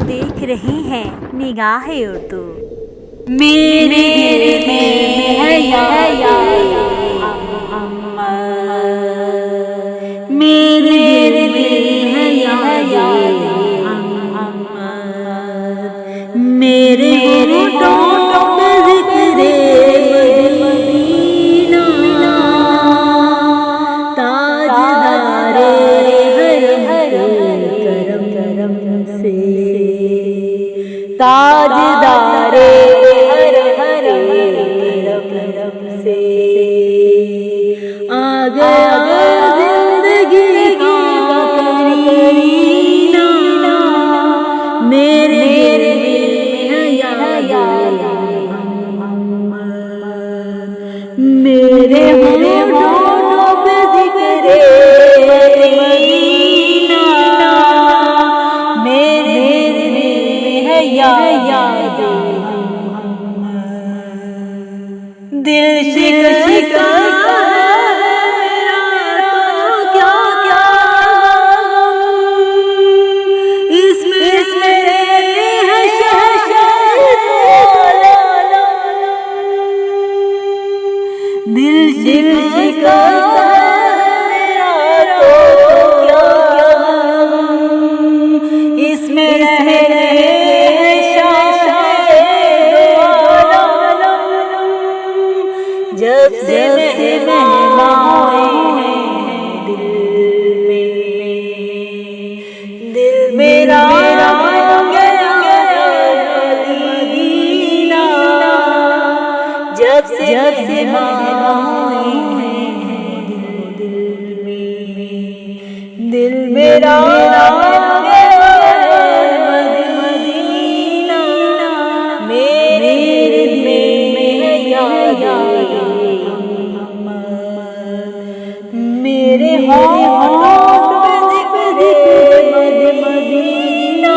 دیکھ رہے ہیں نگاہ اردو۔ میرے دل میں ہے یاد محمد، میرے دل میں ہے یاد محمد، میرے ہونٹوں پہ ذکر مدینہ، تاجدار ہر کرم سے، تاجدار کرم سے آ گیا زندگی کا کرینہ، میرے دل میں ہے یاد محمد، میرے ہونٹوں پہ ذکر مدینہ، میرے دل میں ہے یاد دل شکست میرا تو کیا کیا اس میں ہے دل شکست میرا تو کیا اس میں جب سے مہمان ہیں دل میرا گیا مدینہ، جب سے مہمان ہیں دل میرا مدینہ، میرے دل میں ہے یاد میرے ہونٹوں پہ ذکر مدینہ،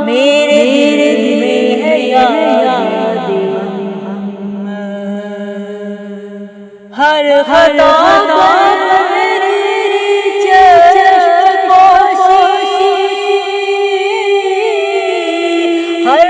میرے دل میں ہے یاد ہر خطا میری چشم پوشی، ہر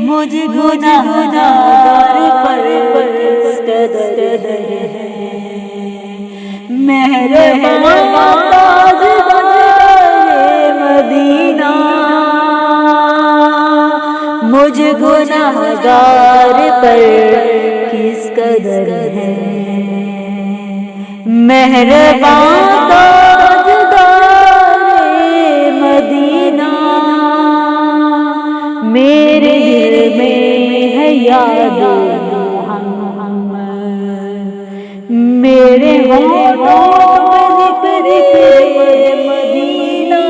مجھ گناہگار پر کس قدر ہے مہربان تاجدار مدینہ، مجھ گناہگار پر کس قدر ہے مہربان تاجدار مدینہ، میرے دل میں ہے یاد محمد، میرے ہونٹوں پہ ذکر مدینہ،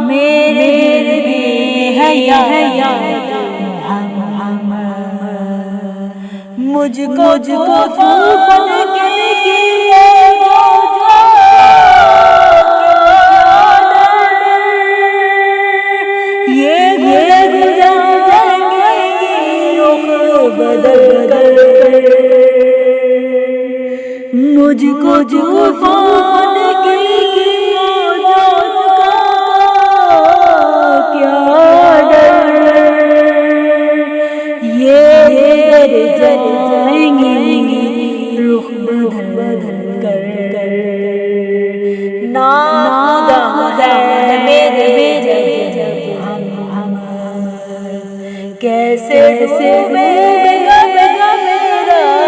میرے دل میں ہے یاد محمد، مجھ کو فن کے بدل کر مجھ کو فان کی موجود کا کیا ڈر، یہ جل جائیں گے رخ بدل کر، نا خدا ہے میرے جب ہم کیسے کیسے ڈوبے گا میرا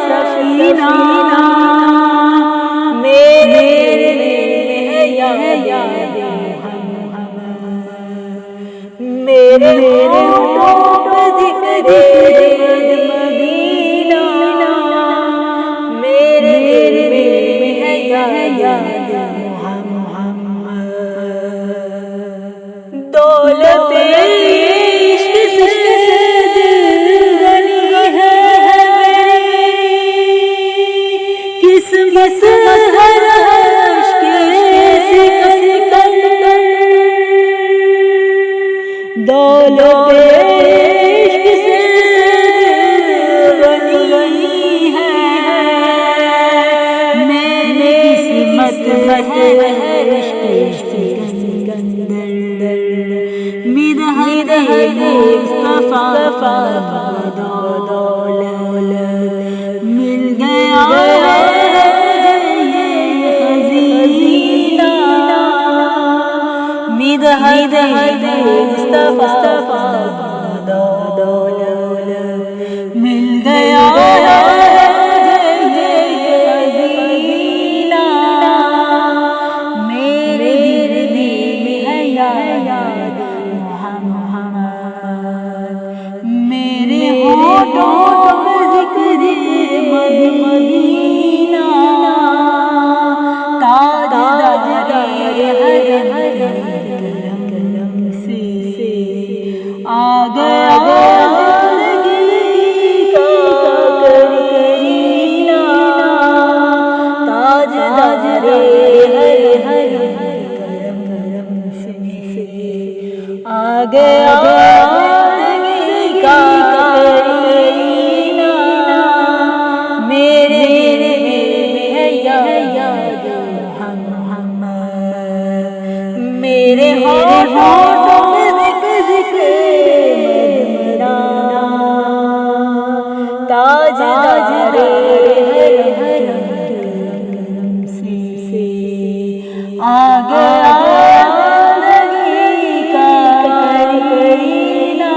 سفینہ، میرے دل ہے یاد محمد، میرے ہونٹوں پہ ذکر مدینہ، مصطفیٰ دولت مل گیا میرے دل میں ہے یاد محمد میرے ہونٹوں پہ ذکر مدینہ تاج ہر کرم سے آ گیا زندگی کا کرینہ تاج ہر کرم سے آ گیا زندگی کا کرینہ میرے ہے یاد محمد میرے ہونٹوں میں ذکر مدینہ تاج ہر کرم سے آ گیا زندگی کا کرینہ